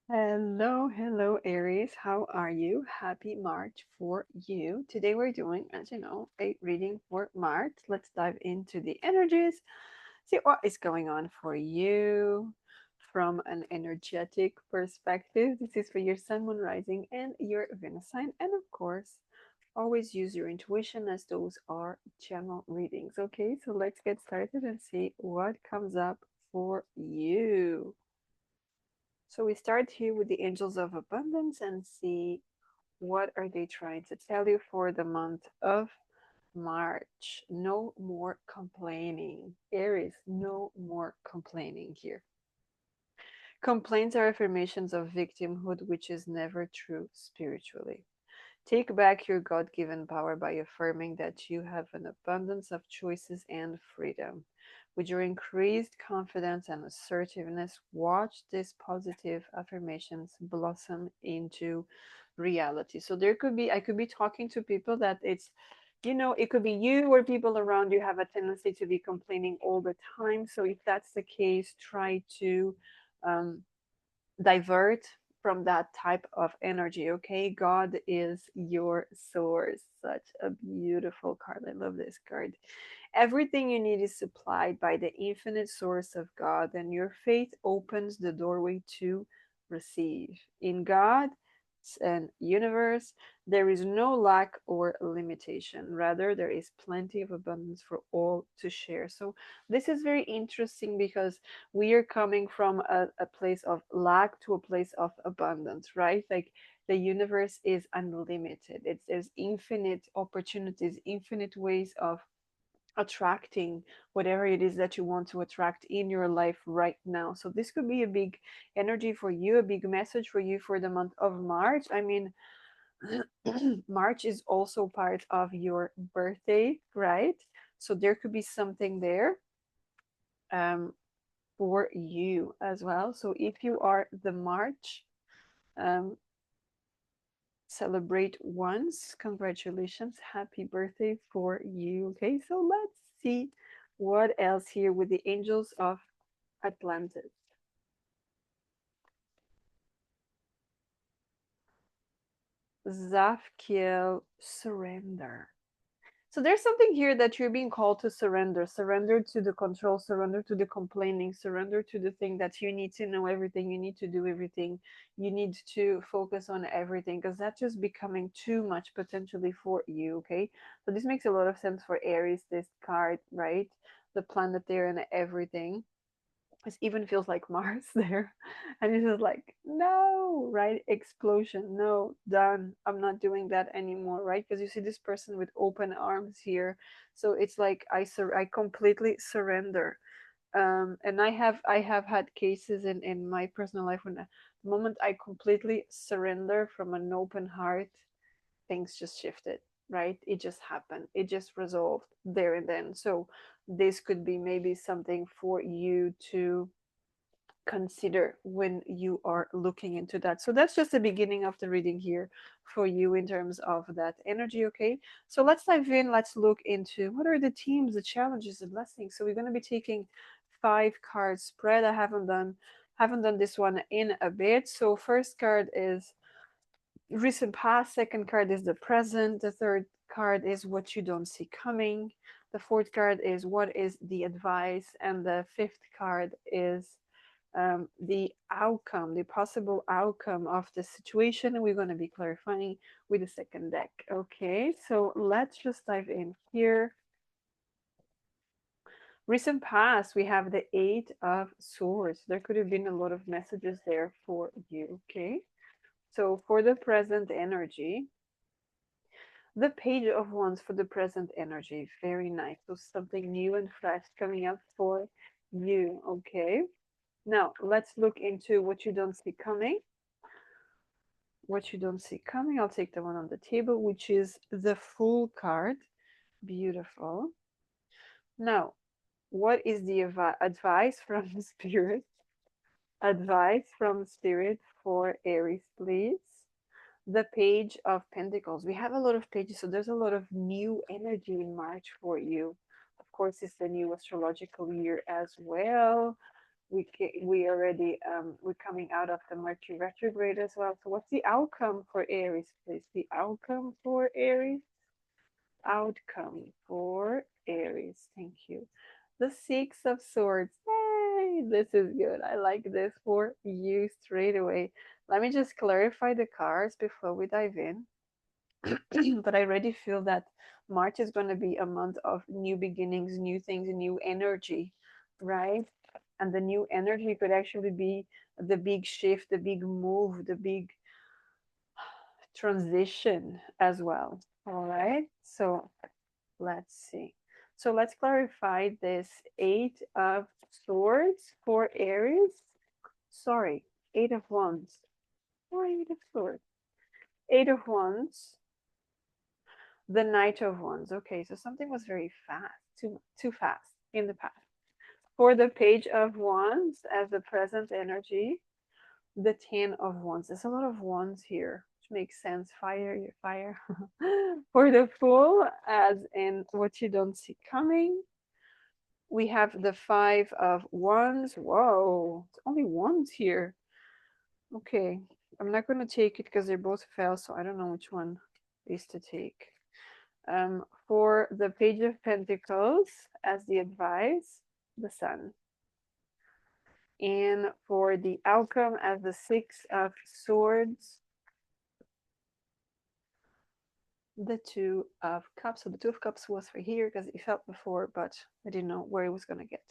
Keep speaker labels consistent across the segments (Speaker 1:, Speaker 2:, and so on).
Speaker 1: Hello, hello, Aries. How are you? Happy March for you. Today we're doing, as you know, a reading for March. Let's dive into the energies, see what is going on for you from an energetic perspective. This is for your Sun, Moon, Rising, and your Venus sign. And of course, always use your intuition as those are general readings. Okay, so let's get started and see what comes up for you. So we start here with the angels of abundance and see what are they trying to tell you for the month of March. No more complaining. Aries, no more complaining here. Complaints are affirmations of victimhood, which is never true spiritually. Take back your God given power by affirming that you have an abundance of choices and freedom. With your increased confidence and assertiveness, watch these positive affirmations blossom into reality. So there could be, I could be talking to people that it could be you or people around you have a tendency to be complaining all the time. So if that's the case, try to um, divert from that type of energy. Okay, God is your source. Such a beautiful card. I love this card. Everything you need is supplied by the infinite source of God, and your faith opens the doorway to receive. In God and universe, there is no lack or limitation. Rather, there is plenty of abundance for all to share. So, this is very interesting because we are coming from a place of lack to a place of abundance, right? Like the universe is unlimited. There's infinite opportunities, infinite ways of attracting whatever it is that you want to attract in your life right now. So this could be a big energy for you, a big message for you for the month of March. I mean, March is also part of your birthday, right? So there could be something there um, for you as well. So if you are the March, um, celebrate once. Congratulations. Happy birthday for you. Okay, so let's see what else here with the angels of Atlantis. Zafkiel, surrender. So there's something here that you're being called to surrender. Surrender to the control, surrender to the complaining, surrender to the thing that you need to know everything, you need to do everything, you need to focus on everything, because that's just becoming too much potentially for you, okay? So this makes a lot of sense for Aries, this card, right? The planet there and everything. It even feels like Mars there. And it's just like, no, right? Explosion. No, done. I'm not doing that anymore, right? Because you see this person with open arms here. So it's like I completely surrender. And I have had cases in my personal life when the moment I completely surrender from an open heart, things just shifted, right? It just happened. It just resolved there and then. So this could be maybe something for you to consider when you are looking into that. So that's just the beginning of the reading here for you in terms of that energy. Okay, so let's dive in. Let's look into what are the themes, the challenges, the blessings. So we're going to be taking 5 card spread. I haven't done this one in a bit. So first card is recent past, second card is the present, the third card is what you don't see coming, the fourth card is what is the advice, and the fifth card is the outcome, the possible outcome of the situation. And we're going to be clarifying with the second deck. Okay, so let's just dive in here. Recent past, we have the Eight of Swords. There could have been a lot of messages there for you. Okay, so for the present energy, the Page of Wands for the present energy. Very nice. So something new and fresh coming up for you. Okay, now let's look into what you don't see coming. What you don't see coming, I'll take the one on the table, which is the Fool card. Beautiful. Now, what is the advice from the Spirit? Advice from Spirit for Aries, please. The Page of Pentacles. We have a lot of pages, so there's a lot of new energy in March for you. Of course, it's the new astrological year as well. We already we're coming out of the Mercury retrograde as well. So what's the outcome for Aries, please? The outcome for Aries. Outcome for Aries. Thank you. The Six of Swords. Hey, this is good. I like this for you straight away. Let me just clarify the cards before we dive in. But I already feel that March is going to be a month of new beginnings, new things, new energy, right? And the new energy could actually be the big shift, the big move, the big transition as well. All right. So let's see. So let's clarify this Eight of Swords for Aries. Sorry, Eight of Wands. Why Eight of Swords? Eight of Wands, the Knight of Wands. Okay, so something was very fast, too fast in the past. For the Page of Wands as the present energy, the Ten of Wands. There's a lot of wands here, which makes sense. Fire, fire. For the Fool, as in what you don't see coming, we have the Five of Wands. Whoa, it's only wands here. Okay, I'm not going to take it because they both fell, so I don't know which one is to take. For the Page of Pentacles, as the advice, the Sun. And for the outcome, as the Six of Swords, the Two of Cups. So the Two of Cups was for here because it felt before, but I didn't know where it was going to get.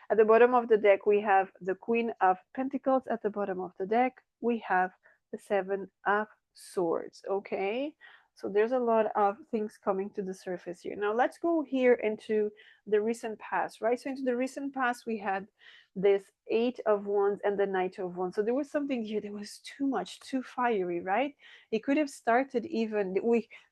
Speaker 1: At the bottom of the deck, we have the Queen of Pentacles. At the bottom of the deck, we have the Seven of Swords. Okay, so there's a lot of things coming to the surface here. Now let's go here into the recent past, right? So into the recent past, we had this Eight of Wands and the Knight of Wands. So there was something here that was too much, too fiery, right? It could have started even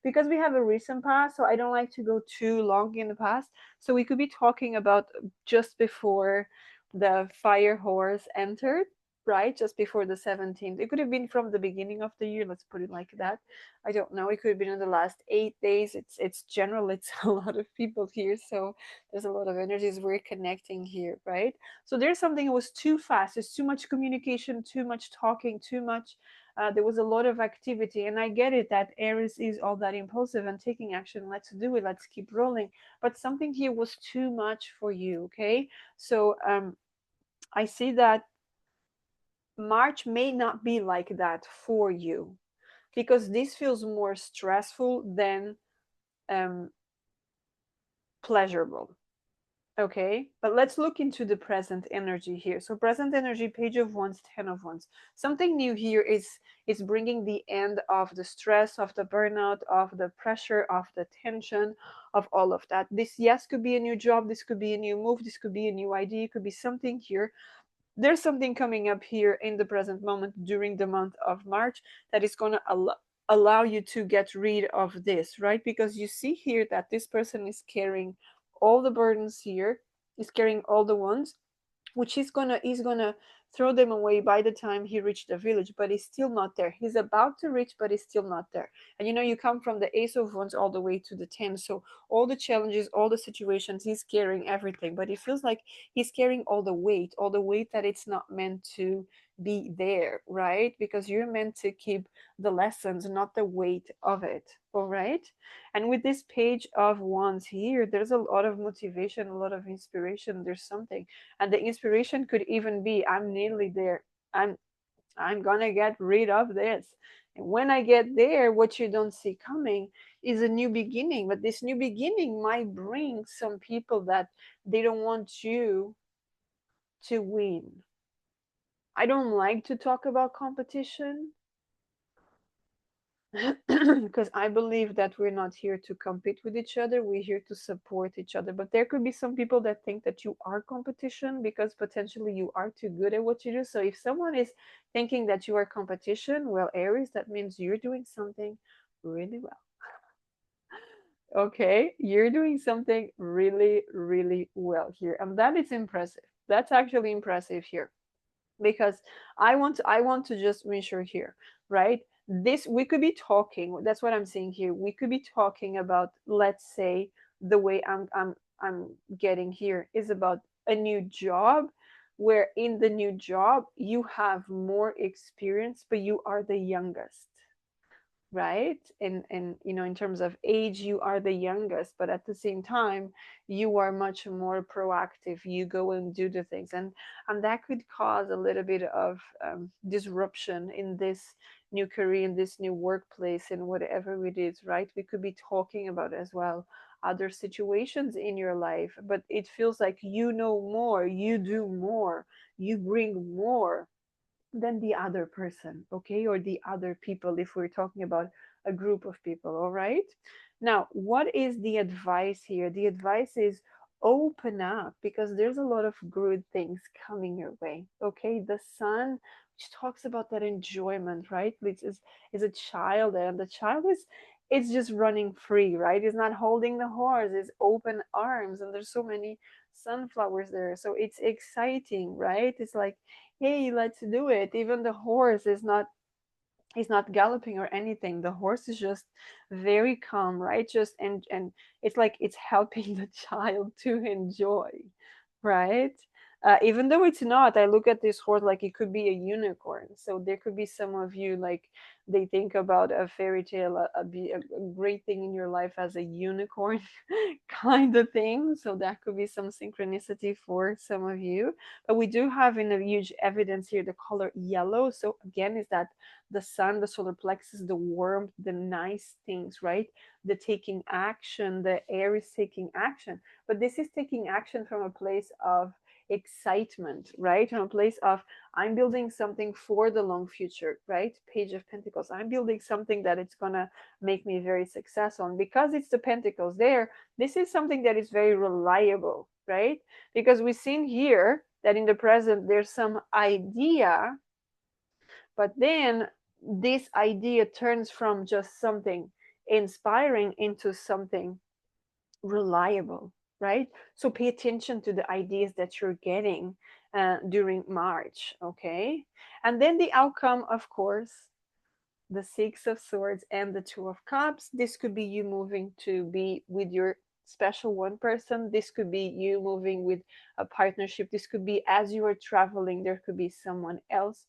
Speaker 1: because we have a recent past, so I don't like to go too long in the past. So we could be talking about just before the fire horse entered, right? Just before the 17th. It could have been from the beginning of the year, let's put it like that. I don't know. It could have been in the last 8 days. It's general, it's a lot of people here, so there's a lot of energies we're connecting here, right? So there's something that was too fast. There's too much communication, too much talking, too much there was a lot of activity, and I get it that Aries is all that impulsive and taking action. Let's do it. Let's keep rolling. But something here was too much for you. Okay, so I see that March may not be like that for you because this feels more stressful than um, pleasurable. Okay, but let's look into the present energy here. So present energy, Page of Wands, Ten of Wands. Something new here is bringing the end of the stress, of the burnout, of the pressure, of the tension, of all of that. This, yes, could be a new job. This could be a new move. This could be a new idea. It could be something here. There's something coming up here in the present moment during the month of March that is going to allow you to get rid of this, right? Because you see here that this person is carrying all the burdens here, is carrying all the ones, which he's gonna throw them away by the time he reached the village, but he's still not there. He's about to reach, but he's still not there. And you come from the Ace of Wands all the way to the 10, so all the challenges, all the situations, he's carrying everything, but it feels like he's carrying all the weight that it's not meant to be there, right? Because you're meant to keep the lessons, not the weight of it. All right. And with this Page of Wands here, there's a lot of motivation, a lot of inspiration. There's something, and the inspiration could even be, I'm nearly there. I'm gonna get rid of this. And when I get there, what you don't see coming is a new beginning. But this new beginning might bring some people that they don't want you to win. I don't like to talk about competition because I believe that we're not here to compete with each other. We're here to support each other. But there could be some people that think that you are competition because potentially you are too good at what you do. So if someone is thinking that you are competition, well, Aries, that means you're doing something really well. Okay, you're doing something really, really well here. And that is impressive. That's actually impressive here because I want to just ensure here, right? This, we could be talking, that's what I'm saying here. We could be talking about, let's say, the way I'm getting here is about a new job, where in the new job you have more experience, but you are the youngest, right? And in terms of age, you are the youngest, but at the same time you are much more proactive. You go and do the things, and that could cause a little bit of disruption in this new career, in this new workplace, and whatever it is, right? We could be talking about as well other situations in your life, but it feels like you know more, you do more, you bring more than the other person, okay, or the other people, if we're talking about a group of people. All right, now what is the advice here? The advice is open up, because there's a lot of good things coming your way. Okay, the sun, which talks about that enjoyment, right, which is a child, and the child is just running free, right? It's not holding the horse, it's open arms, and there's so many sunflowers there, so it's exciting, right? It's like, hey, let's do it. Even the horse is not, he's not galloping or anything. The horse is just very calm, right? Just and it's like it's helping the child to enjoy, right? Even though it's not, I look at this horse like it could be a unicorn. So there could be some of you like they think about a fairy tale, a great thing in your life as a unicorn kind of thing. So that could be some synchronicity for some of you. But we do have in a huge evidence here the color yellow. So again, is that the sun, the solar plexus, the warmth, the nice things, right? The taking action, the air is taking action. But this is taking action from a place of excitement, right? From a place of, I'm building something for the long future, right? Page of Pentacles. I'm building something that it's gonna make me very successful. And because it's the Pentacles there, this is something that is very reliable, right? Because we've seen here that in the present there's some idea, but then this idea turns from just something inspiring into something reliable, right? So pay attention to the ideas that you're getting during March, okay? And then the outcome, of course, the Six of Swords and the Two of Cups. This could be you moving to be with your special one person. This could be you moving with a partnership. This could be as you are traveling, there could be someone else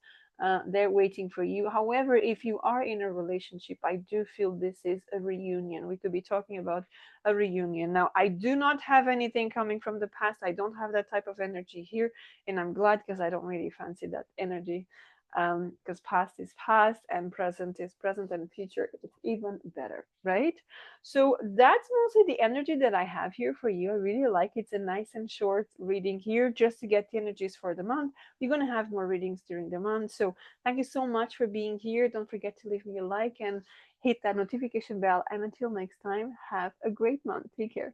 Speaker 1: there waiting for you. However, if you are in a relationship, I do feel this is a reunion. We could be talking about a reunion. Now, I do not have anything coming from the past. I don't have that type of energy here. And I'm glad, because I don't really fancy that energy, because past is past and present is present, and future is even better, right? So that's mostly the energy that I have here for you. I really like it. It's a nice and short reading here just to get the energies for the month. We're going to have more readings during the month. So thank you so much for being here. Don't forget to leave me a like and hit that notification bell. And until next time, have a great month. Take care.